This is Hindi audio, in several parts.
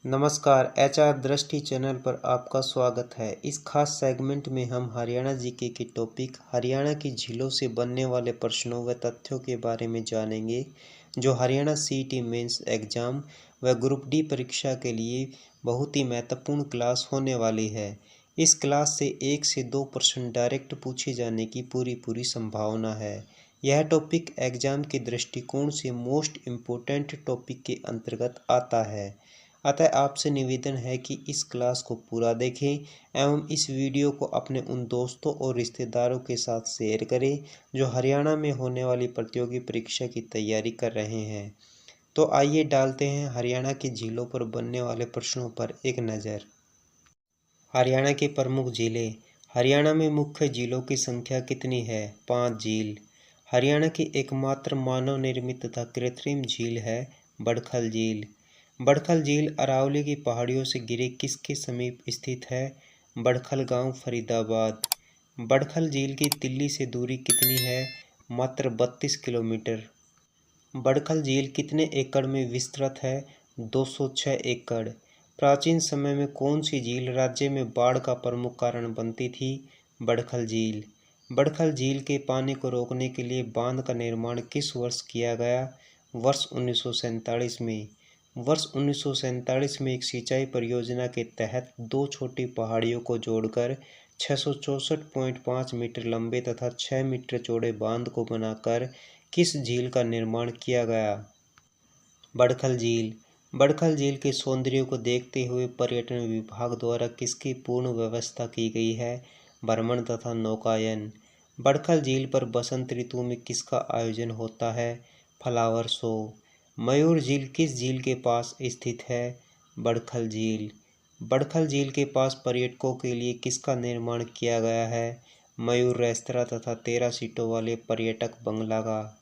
नमस्कार, एचआर दृष्टि चैनल पर आपका स्वागत है। इस खास सेगमेंट में हम हरियाणा जीके के टॉपिक हरियाणा की झीलों से बनने वाले प्रश्नों व तथ्यों के बारे में जानेंगे, जो हरियाणा सीईटी मेंस एग्जाम व ग्रुप डी परीक्षा के लिए बहुत ही महत्वपूर्ण क्लास होने वाली है। इस क्लास से 1 से 2 प्रश्न डायरेक्ट पूछे जाने की पूरी संभावना है। यह टॉपिक एग्जाम के दृष्टिकोण से मोस्ट इम्पोर्टेंट टॉपिक के अंतर्गत आता है। अतः आपसे निवेदन है कि इस क्लास को पूरा देखें एवं इस वीडियो को अपने उन दोस्तों और रिश्तेदारों के साथ शेयर करें जो हरियाणा में होने वाली प्रतियोगी परीक्षा की तैयारी कर रहे हैं। तो आइए डालते हैं हरियाणा की झीलों पर बनने वाले प्रश्नों पर एक नज़र। हरियाणा की प्रमुख झीलें। हरियाणा में मुख्य झीलों की संख्या कितनी है? 5 झील। हरियाणा की एकमात्र मानव निर्मित तथा कृत्रिम झील है बड़खल झील। बड़खल झील अरावली की पहाड़ियों से घिरे किसके समीप स्थित है? बड़खल गांव, फरीदाबाद। बड़खल झील की दिल्ली से दूरी कितनी है? मात्र 32 किलोमीटर। बड़खल झील कितने एकड़ में विस्तृत है? 206 एकड़। प्राचीन समय में कौन सी झील राज्य में बाढ़ का प्रमुख कारण बनती थी? बड़खल झील। बड़खल झील के पानी को रोकने के लिए बांध का निर्माण किस वर्ष किया गया? वर्ष 1947 में। वर्ष 1947 में एक सिंचाई परियोजना के तहत 2 छोटी पहाड़ियों को जोड़कर 664.5 मीटर लंबे तथा 6 मीटर चौड़े बांध को बनाकर किस झील का निर्माण किया गया? बड़खल झील। बड़खल झील के सौंदर्य को देखते हुए पर्यटन विभाग द्वारा किसकी पूर्ण व्यवस्था की गई है? भ्रमण तथा नौकायन। बड़खल झील पर बसंत ऋतु में किसका आयोजन होता है? Flower show. मयूर झील किस झील के पास स्थित है? बड़खल झील। बड़खल झील के पास पर्यटकों के लिए किसका निर्माण किया गया है? मयूर रेस्तरां तथा 13 सीटों वाले पर्यटक बंगला का।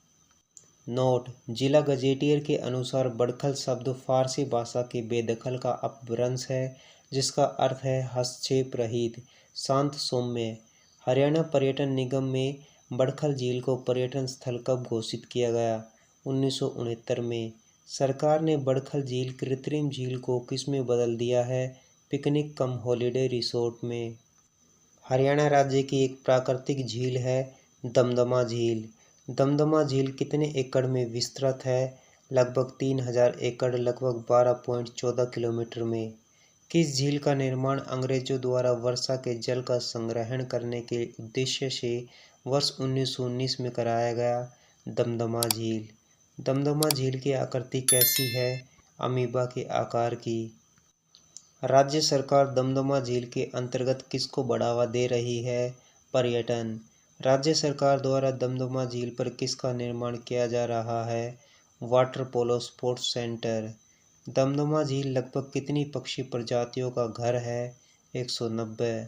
नोट: जिला गजेटियर के अनुसार बड़खल शब्द फारसी भाषा के बेदखल का अपभ्रंश है, जिसका अर्थ है हस्तक्षेप रहित, शांत, सौम्य। हरियाणा पर्यटन निगम में बड़खल झील को पर्यटन स्थल कब घोषित किया गया? 1969 में। सरकार ने बड़खल झील कृत्रिम झील को किस में बदल दिया है? पिकनिक कम हॉलिडे रिसोर्ट में। हरियाणा राज्य की एक प्राकृतिक झील है दमदमा झील। दमदमा झील कितने एकड़ में विस्तृत है? लगभग 3000 एकड़, लगभग 12.14 किलोमीटर में। किस झील का निर्माण अंग्रेजों द्वारा वर्षा के जल का संग्रहण करने के उद्देश्य से वर्ष 1919 में कराया गया? दमदमा झील। दमदमा झील की आकृति कैसी है? अमीबा के आकार की। राज्य सरकार दमदमा झील के अंतर्गत किसको बढ़ावा दे रही है? पर्यटन। राज्य सरकार द्वारा दमदमा झील पर किसका निर्माण किया जा रहा है? Water polo sports centre. Damdama झील लगभग कितनी पक्षी प्रजातियों का घर है? 190।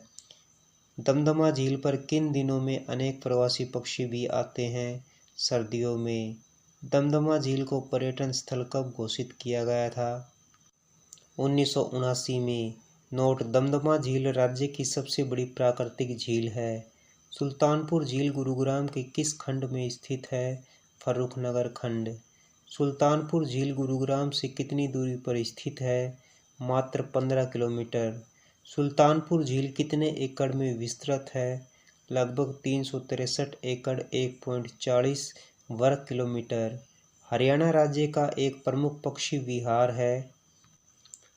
दमदमा झील पर किन दिनों में अनेक प्रवासी पक्षी भी आते हैं? सर्दियों में। दमदमा झील को पर्यटन स्थल कब घोषित किया गया था? 1979 में। नोट: दमदमा झील राज्य की सबसे बड़ी प्राकृतिक झील है। सुल्तानपुर झील गुरुग्राम के किस खंड में स्थित है? फर्रुखनगर खंड। सुल्तानपुर झील गुरुग्राम से कितनी दूरी पर स्थित है? मात्र 15 किलोमीटर। सुल्तानपुर झील कितने एकड़ में विस्तृत है? लगभग 363 एकड़, 1.40 वर्ग किलोमीटर। हरियाणा राज्य का एक प्रमुख पक्षी विहार है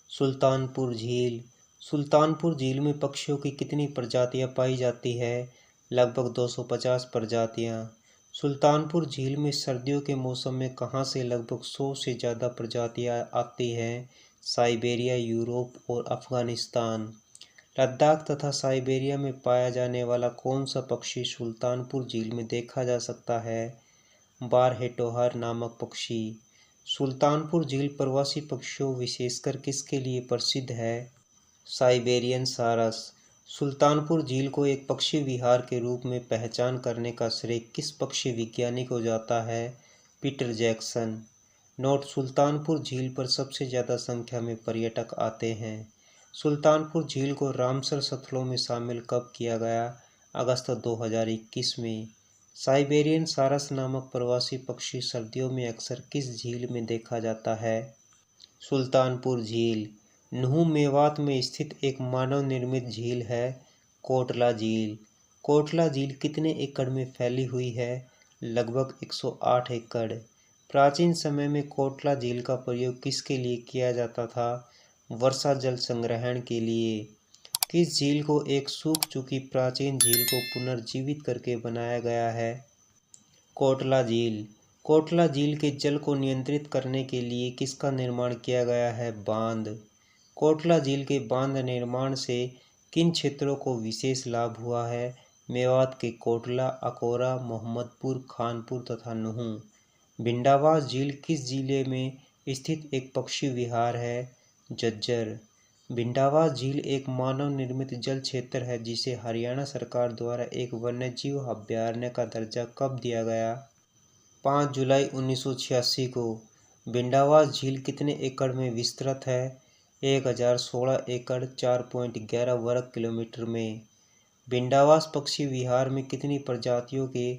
सुल्तानपुर झील। सुल्तानपुर झील में पक्षियों की कितनी प्रजातियां पाई जाती है? लगभग 250 प्रजातियां। सुल्तानपुर झील में सर्दियों के मौसम में कहां से लगभग 100 से ज़्यादा प्रजातियां आती हैं? साइबेरिया, यूरोप और अफगानिस्तान। लद्दाख तथा साइबेरिया में पाया जाने वाला कौन सा पक्षी सुल्तानपुर झील में देखा जा सकता है? बारहेटोहर नामक पक्षी। सुल्तानपुर झील प्रवासी पक्षियों विशेषकर किसके लिए प्रसिद्ध है? साइबेरियन सारस। सुल्तानपुर झील को एक पक्षी विहार के रूप में पहचान करने का श्रेय किस पक्षी विज्ञानी को जाता है? Peter Jackson. नोट: सुल्तानपुर झील पर सबसे ज़्यादा संख्या में पर्यटक आते हैं। सुल्तानपुर झील को रामसर स्थलों में शामिल कब किया गया? अगस्त 2021 में। साइबेरियन सारस नामक प्रवासी पक्षी सर्दियों में अक्सर किस झील में देखा जाता है? सुल्तानपुर झील। नुहू मेवात में स्थित एक मानव निर्मित झील है कोटला झील। कोटला झील कितने एकड़ में फैली हुई है? लगभग 108 एकड़। प्राचीन समय में कोटला झील का प्रयोग किसके लिए किया जाता था? वर्षा जल संग्रहण के लिए। किस झील को एक सूख चुकी प्राचीन झील को पुनर्जीवित करके बनाया गया है? कोटला झील। कोटला झील के जल को नियंत्रित करने के लिए किसका निर्माण किया गया है? बांध। कोटला झील के बांध निर्माण से किन क्षेत्रों को विशेष लाभ हुआ है? मेवात के कोटला, अकोरा, मोहम्मदपुर, खानपुर तथा नुहू। भिंडावास झील किस जिले में स्थित एक पक्षी विहार है? झज्जर। भिंडावास झील एक मानव निर्मित जल क्षेत्र है जिसे हरियाणा सरकार द्वारा एक वन्यजीव अभयारण्य का दर्जा कब दिया गया? 5 जुलाई 1986 को। भिंडावास झील कितने एकड़ में विस्तृत है? 1016 एकड़ 4.11 वर्ग किलोमीटर में। भिंडावास पक्षी विहार में कितनी प्रजातियों के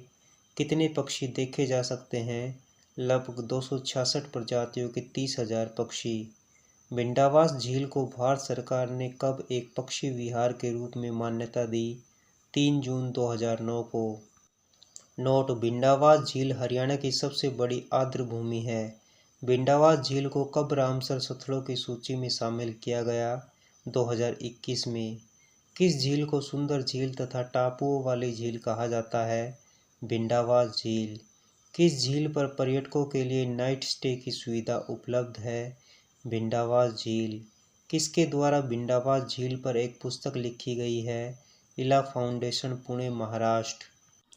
कितने पक्षी देखे जा सकते हैं? लगभग 266 प्रजातियों के 30,000 पक्षी। भिंडावास झील को भारत सरकार ने कब एक पक्षी विहार के रूप में मान्यता दी? 3 जून 2009 को। नोट: भिंडावास झील हरियाणा की सबसे बड़ी आर्द्र भूमि है। भिंडावास झील को कब रामसर स्थलों की सूची में शामिल किया गया? 2021 में। किस झील को सुंदर झील तथा टापुओं वाली झील कहा जाता है? भिंडावास झील। किस झील पर पर्यटकों के लिए नाइट स्टे की सुविधा उपलब्ध है? भिंडावास झील। किसके द्वारा भिंडावास झील पर एक पुस्तक लिखी गई है? इला फाउंडेशन, पुणे, महाराष्ट्र।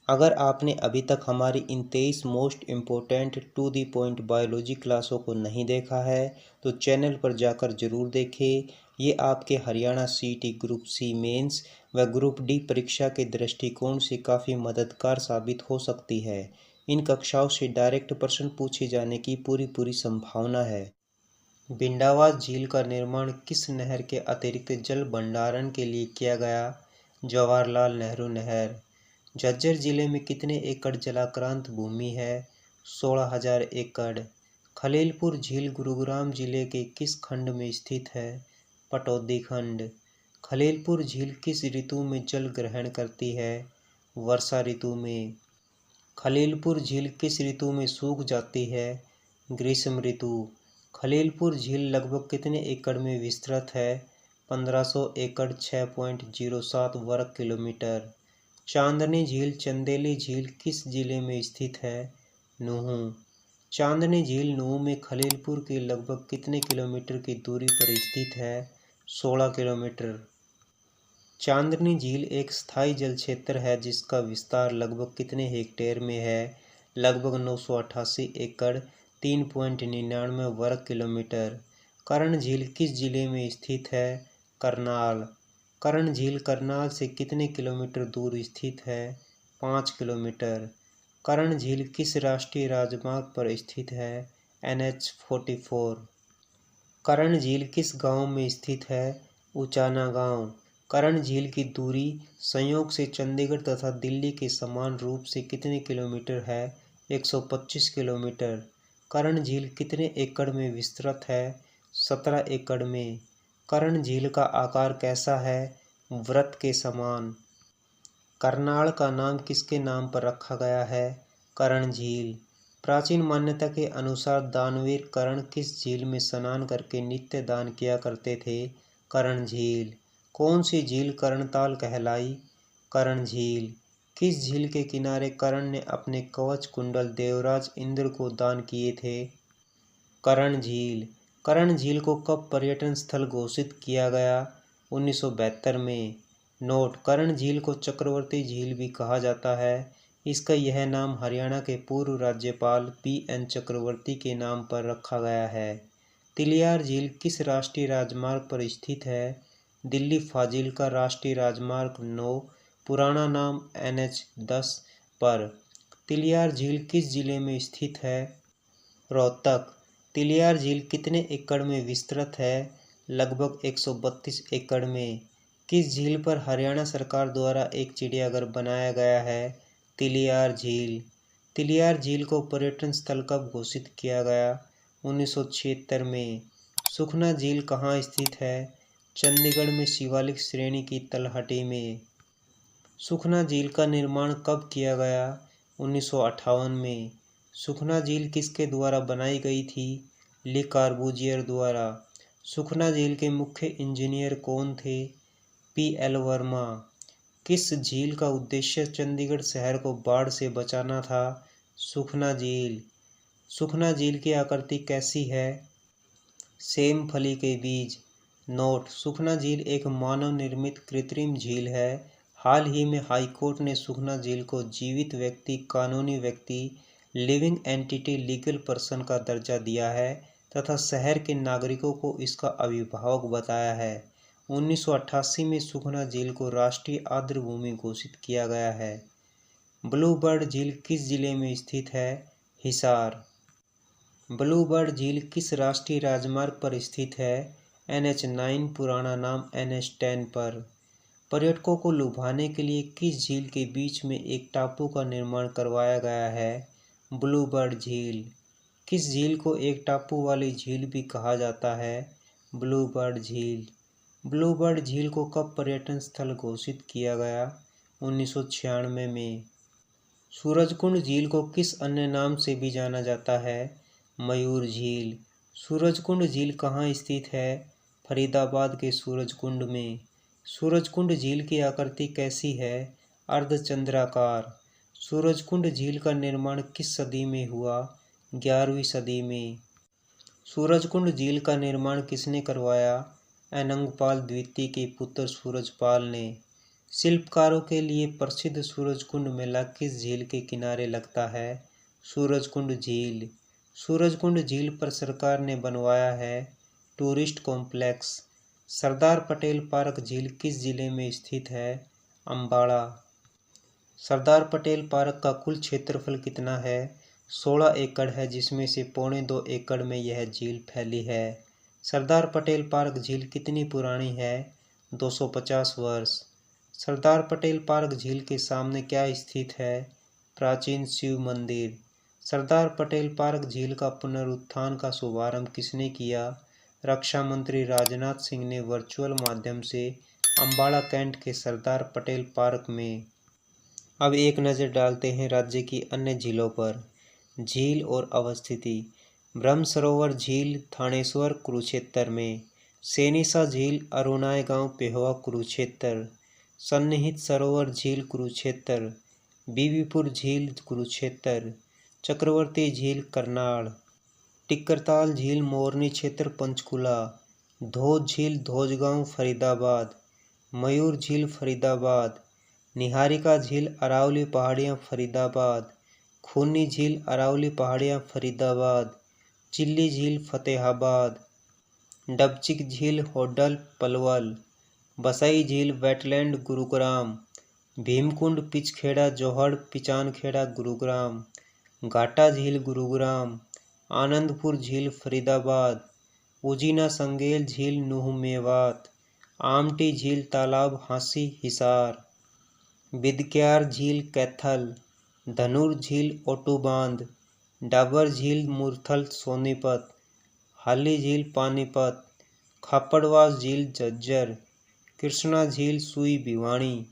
अगर आपने अभी तक हमारी इन 23 most important to the point biology क्लासों को नहीं देखा है तो चैनल पर जाकर जरूर देखें। ये आपके Haryana CET group C mains व ग्रुप डी परीक्षा के दृष्टिकोण से काफ़ी मददगार साबित हो सकती है। इन कक्षाओं से डायरेक्ट प्रश्न पूछे जाने की पूरी संभावना है। भिंडावास झील का निर्माण किस नहर के अतिरिक्त जल भंडारण के लिए किया गया? जवाहरलाल नेहरू नहर। झज्जर जिले में कितने एकड़ जलाक्रांत भूमि है? 16,000 एकड़। खलीलपुर झील गुरुग्राम जिले के किस खंड में स्थित है? पटौदी खंड। खलीलपुर झील किस ऋतु में जल ग्रहण करती है? वर्षा ऋतु में। खलीलपुर झील किस ऋतु में सूख जाती है? ग्रीष्म ऋतु। खलीलपुर झील लगभग कितने एकड़ में विस्तृत है? 1500 एकड़ 6.07 वर्ग किलोमीटर। चांदनी झील चंदेली झील किस जिले में स्थित है? नुहू। चांदनी झील नुहू में खलीलपुर के लगभग कितने किलोमीटर की दूरी पर स्थित है? 16 किलोमीटर। चांदनी झील एक स्थायी जल क्षेत्र है जिसका विस्तार लगभग कितने हेक्टेयर में है? लगभग 988 एकड़ 3.99 वर्ग किलोमीटर। कर्ण झील किस जिले में स्थित है? करनाल। कर्ण झील करनाल से कितने किलोमीटर दूर स्थित है? 5 किलोमीटर। कर्ण झील किस राष्ट्रीय राजमार्ग पर स्थित है? NH 44। कर्ण झील किस गांव में स्थित है? उचाना गांव। कर्ण झील की दूरी संयोग से चंडीगढ़ तथा दिल्ली के समान रूप से कितने किलोमीटर है? 125 किलोमीटर। कर्ण झील कितने एकड़ में विस्तृत है? 17 एकड़ में। कर्ण झील का आकार कैसा है? वृत्त के समान। करनाल का नाम किसके नाम पर रखा गया है? कर्ण झील। प्राचीन मान्यता के अनुसार दानवीर कर्ण किस झील में स्नान करके नित्य दान किया करते थे? कर्ण झील। कौन सी झील कर्णताल कहलाई? कर्ण झील। किस झील के किनारे कर्ण ने अपने कवच कुंडल देवराज इंद्र को दान किए थे? कर्ण झील। कर्ण झील को कब पर्यटन स्थल घोषित किया गया? 1972 में। नोट: कर्ण झील को चक्रवर्ती झील भी कहा जाता है। इसका यह नाम हरियाणा के पूर्व राज्यपाल PN चक्रवर्ती के नाम पर रखा गया है। तिलियार झील किस राष्ट्रीय राजमार्ग पर स्थित है? दिल्ली फाजिल्का राष्ट्रीय राजमार्ग 9, पुराना नाम NH 10 पर। तिलियार झील किस जिले में स्थित है? रोहतक। तिलियार झील कितने एकड़ में विस्तृत है? लगभग 132 एकड़ में। किस झील पर हरियाणा सरकार द्वारा एक चिड़ियाघर बनाया गया है? तिलियार झील। तिलियार झील को पर्यटन स्थल कब घोषित किया गया? 1976 में। सुखना झील कहाँ स्थित है? चंडीगढ़ में शिवालिक श्रेणी की तलहटी में। सुखना झील का निर्माण कब किया गया? 1958 में। सुखना झील किसके द्वारा बनाई गई थी? ले कॉर्बूजियर द्वारा। सुखना झील के मुख्य इंजीनियर कौन थे? P.L. वर्मा। किस झील का उद्देश्य चंडीगढ़ शहर को बाढ़ से बचाना था? सुखना झील। सुखना झील की आकृति कैसी है? सेम फली के बीज। नोट: सुखना झील एक मानव निर्मित कृत्रिम झील है। हाल ही में हाई कोर्ट ने सुखना झील को जीवित व्यक्ति, कानूनी व्यक्ति, लिविंग एंटिटी, लीगल पर्सन का दर्जा दिया है तथा शहर के नागरिकों को इसका अभिभावक बताया है। 1988 में सुखना झील को राष्ट्रीय आर्द्र भूमि घोषित किया गया है। ब्लू बर्ड झील किस जिले में स्थित है? हिसार। ब्लू बर्ड झील किस राष्ट्रीय राजमार्ग पर स्थित है? NH9 पुराना नाम NH10 पर। पर्यटकों को लुभाने के लिए किस झील के बीच में एक टापू का निर्माण करवाया गया है? ब्लू बर्ड झील। किस झील को एक टापू वाली झील भी कहा जाता है? ब्लू बर्ड झील। ब्लू बर्ड झील को कब पर्यटन स्थल घोषित किया गया? 1996 में। सूरजकुंड झील को किस अन्य नाम से भी जाना जाता है? मयूर झील। सूरजकुंड झील कहाँ स्थित है? फरीदाबाद के सूरजकुंड में। सूरजकुंड झील की आकृति कैसी है? अर्धचंद्राकार। सूरजकुंड झील का निर्माण किस सदी में हुआ? 11वीं सदी में। सूरजकुंड झील का निर्माण किसने करवाया? अनंगपाल द्वितीय के पुत्र सूरजपाल ने। शिल्पकारों के लिए प्रसिद्ध सूरजकुंड मेला किस झील के किनारे लगता है? सूरजकुंड झील। सूरजकुंड झील पर सरकार ने बनवाया है tourist complex. Sardar Patel park झील किस जिले में स्थित है? अम्बाड़ा। सरदार पटेल पार्क का कुल क्षेत्रफल कितना है? 16 एकड़ है, जिसमें से 2.25 एकड़ में यह झील फैली है। सरदार पटेल पार्क झील कितनी पुरानी है? 250 वर्ष। सरदार पटेल पार्क झील के सामने क्या स्थित है? प्राचीन शिव मंदिर। सरदार पटेल पार्क झील का पुनरुत्थान का शुभारंभ किसने किया? रक्षा मंत्री राजनाथ सिंह ने वर्चुअल माध्यम से अम्बाड़ा कैंट के सरदार पटेल पार्क में। अब एक नज़र डालते हैं राज्य की अन्य झीलों पर। झील और अवस्थिति। ब्रह्म सरोवर झील थानेश्वर कुरुक्षेत्र में। सेनिसा झील अरुणाई गांव पेहवा कुरुक्षेत्र। सन्निहित सरोवर झील कुरुक्षेत्र। बीबीपुर झील कुरुक्षेत्र। चक्रवर्ती झील करनाल। टिक्करताल झील मोरनी क्षेत्र पंचकुला। धोज झील धोजगांव फरीदाबाद। मयूर झील फरीदाबाद। निहारिका झील अरावली पहाड़ियाँ फरीदाबाद। खूनी झील अरावली पहाड़ियाँ फरीदाबाद। चिल्ली झील फतेहाबाद। डबचिक झील होडल पलवल। बसई झील वेटलैंड गुरुग्राम। भीमकुंड पिचखेड़ा जोहड़ पिचानखेड़ा गुरुग्राम। घाटा झील गुरुग्राम। आनंदपुर झील फरीदाबाद। उजीना संगेल झील नूह मेवात। आमटी झील तालाब हांसी हिसार। बिदक्यार झील कैथल। धनुर झील ओटूबांध। डाबर झील मुरथल सोनीपत। हाली झील पानीपत। खापड़वास झील झज्जर। कृष्णा झील सुई भिवानी।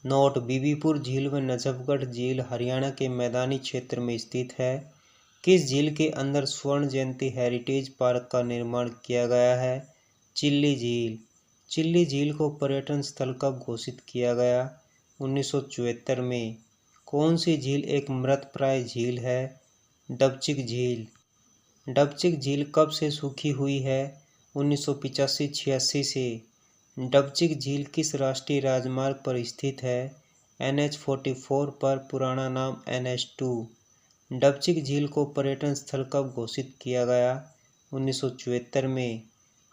नोट: बीबीपुर झील व नजफगढ़ झील हरियाणा के मैदानी क्षेत्र में स्थित है। किस झील के अंदर स्वर्ण जयंती हेरिटेज पार्क का निर्माण किया गया है? चिल्ली झील। चिल्ली झील को पर्यटन स्थल कब घोषित किया गया? 1974 में। कौन सी झील एक मृतप्राय झील है? डबचिक झील। डबचिक झील कब से सूखी हुई है? 1985-86 से। डबचिक झील किस राष्ट्रीय राजमार्ग पर स्थित है? NH44 पर, पुराना नाम NH2। डबचिक झील को पर्यटन स्थल कब घोषित किया गया? 1974 में।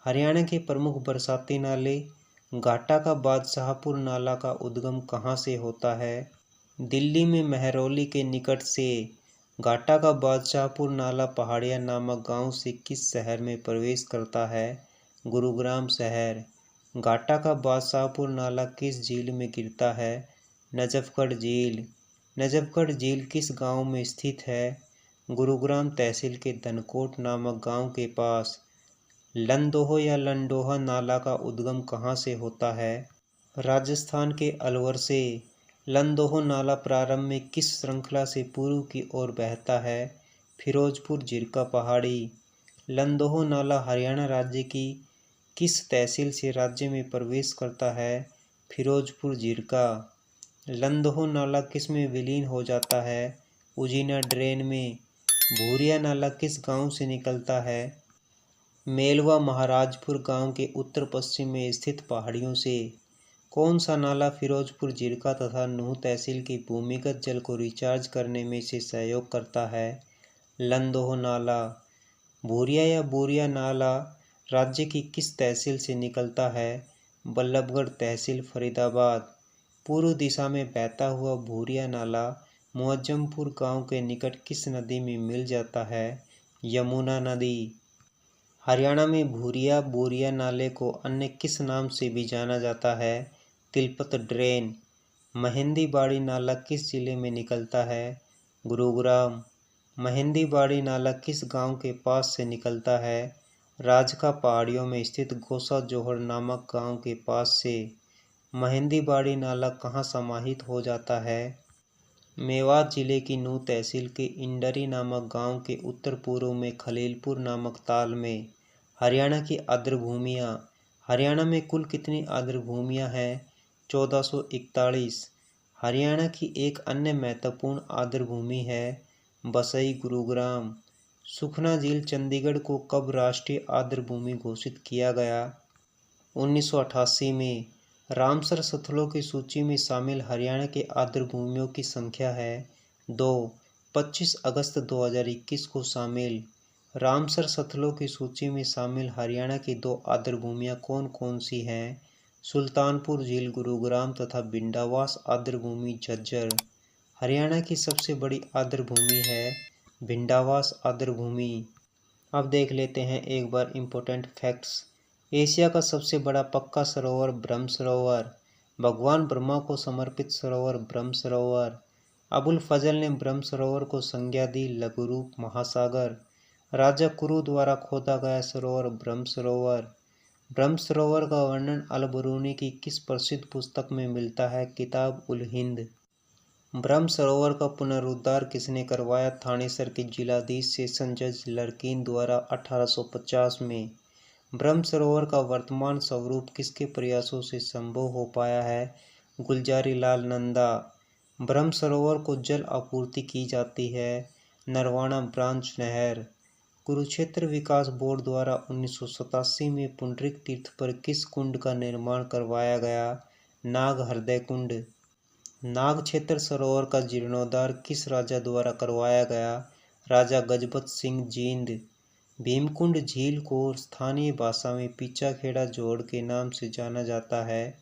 हरियाणा के प्रमुख बरसाती नाले। घाटा का बादशाहपुर नाला का उद्गम कहाँ से होता है? दिल्ली में महरौली के निकट से। घाटा का बादशाहपुर नाला पहाड़िया नामक गांव से किस शहर में प्रवेश करता है? गुरुग्राम शहर। घाटा का बादशाहपुर नाला किस झील में गिरता है? नजफगढ़ झील। नजफगढ़ झील किस गांव में स्थित है? गुरुग्राम तहसील के धनकोट नामक गांव के पास। लंदोह या लंडोहा नाला का उद्गम कहाँ से होता है? राजस्थान के अलवर से। लंदोह नाला प्रारंभ में किस श्रृंखला से पूर्व की ओर बहता है? फिरोजपुर झिरका पहाड़ी। लंदोह नाला हरियाणा राज्य की किस तहसील से राज्य में प्रवेश करता है? फिरोजपुर झिरका। लंदोह नाला किस में विलीन हो जाता है? उजीना ड्रेन में। भूरिया नाला किस गांव से निकलता है? मेलवा महाराजपुर गांव के उत्तर पश्चिम में स्थित पहाड़ियों से। कौन सा नाला फिरोजपुर झिरका तथा नूंह तहसील की भूमिगत जल को रिचार्ज करने में से सहयोग करता है? लंदोह नाला। भूरिया या बोरिया नाला राज्य की किस तहसील से निकलता है? बल्लभगढ़ तहसील फरीदाबाद। पूर्व दिशा में बहता हुआ भूरिया नाला मुअज्जमपुर गांव के निकट किस नदी में मिल जाता है? यमुना नदी। हरियाणा में भूरिया बोरिया नाले को अन्य किस नाम से भी जाना जाता है? तिलपत ड्रेन। महेंदीबाड़ी नाला किस जिले में निकलता है? गुरुग्राम। महेंदीबाड़ी नाला किस गांव के पास से निकलता है? राजका पहाड़ियों में स्थित गोसा जोहड़ नामक गांव के पास से। महेंदीबाड़ी नाला कहाँ समाहित हो जाता है? मेवात जिले की नूंह तहसील के इंडरी नामक गांव के उत्तर पूर्व में खलीलपुर नामक ताल में। हरियाणा की आर्द्रभूमियाँ। हरियाणा में कुल कितनी आर्द्रभूमियाँ हैं? 1441। हरियाणा की एक अन्य महत्वपूर्ण आर्द्रभूमि है बसई गुरुग्राम। सुखना झील चंडीगढ़ को कब राष्ट्रीय आर्द्रभूमि घोषित किया गया? 1988 में। रामसर स्थलों की सूची में शामिल हरियाणा के आर्द्रभूमियों की संख्या है 2। 25 अगस्त 2021 को शामिल। रामसर स्थलों की सूची में शामिल हरियाणा की 2 आर्द्रभूमियाँ कौन कौन सी हैं? सुल्तानपुर झील गुरुग्राम तथा भिंडावास आर्द्रभूमि झज्जर। हरियाणा की सबसे बड़ी आर्द्रभूमि है भिंडावास आर्द्रभूमि। अब देख लेते हैं एक बार इम्पोर्टेंट फैक्ट्स। एशिया का सबसे बड़ा पक्का सरोवर ब्रह्म सरोवर। भगवान ब्रह्मा को समर्पित सरोवर ब्रह्म सरोवर। अबुल फजल ने ब्रह्म सरोवर को संज्ञा दी लघु रूप महासागर। राजा कुरु द्वारा खोदा गया सरोवर ब्रह्म सरोवर। ब्रह्म सरोवर का वर्णन अल बरूनी की किस प्रसिद्ध पुस्तक में मिलता है? किताब उल हिंद। ब्रह्म सरोवर का पुनरुद्धार किसने करवाया? थानेसर के जिलाधीश सेशन जज लरकीन द्वारा 1850 में। ब्रह्म सरोवर का वर्तमान स्वरूप किसके प्रयासों से संभव हो पाया है? गुलजारी लाल नंदा। ब्रह्म सरोवर को जल आपूर्ति की जाती है नरवाना ब्रांच नहर। कुरुक्षेत्र विकास बोर्ड द्वारा 1987 में पुंडरीक तीर्थ पर किस कुंड का निर्माण करवाया गया? नाग हृदय कुंड। नागक्षेत्र सरोवर का जीर्णोद्धार किस राजा द्वारा करवाया गया? राजा गजपत सिंह जींद। भीमकुंड झील को स्थानीय भाषा में पीचाखेड़ा जोड़ के नाम से जाना जाता है।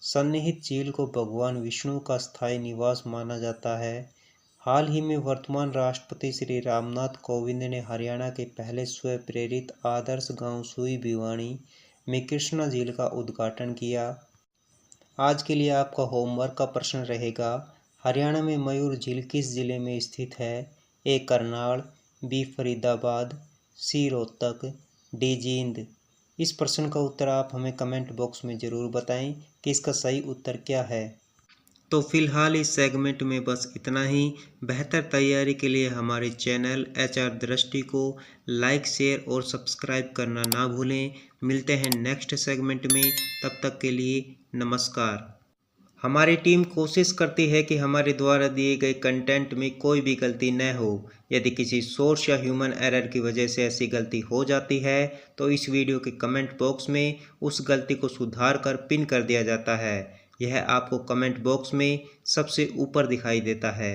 सन्निहित झील को भगवान विष्णु का स्थायी निवास माना जाता है। हाल ही में वर्तमान राष्ट्रपति श्री रामनाथ कोविंद ने हरियाणा के पहले स्वयं प्रेरित आदर्श गांव सुई भिवानी में कृष्णा झील का उद्घाटन किया। आज के लिए आपका होमवर्क का प्रश्न रहेगा, हरियाणा में मयूर झील किस जिले में स्थित है? ए करनाल, बी फरीदाबाद, सी रोहतक, डी जींद। इस प्रश्न का उत्तर आप हमें कमेंट बॉक्स में ज़रूर बताएं कि इसका सही उत्तर क्या है। तो फिलहाल इस सेगमेंट में बस इतना ही। बेहतर तैयारी के लिए हमारे चैनल HR दृष्टि को लाइक, शेयर और सब्सक्राइब करना ना भूलें। मिलते हैं नेक्स्ट सेगमेंट में, तब तक के लिए नमस्कार। हमारी टीम कोशिश करती है कि हमारे द्वारा दिए गए कंटेंट में कोई भी गलती न हो। यदि किसी सोर्स या ह्यूमन एरर की वजह से ऐसी गलती हो जाती है तो इस वीडियो के कमेंट बॉक्स में उस गलती को सुधार कर पिन कर दिया जाता है। यह आपको कमेंट बॉक्स में सबसे ऊपर दिखाई देता है।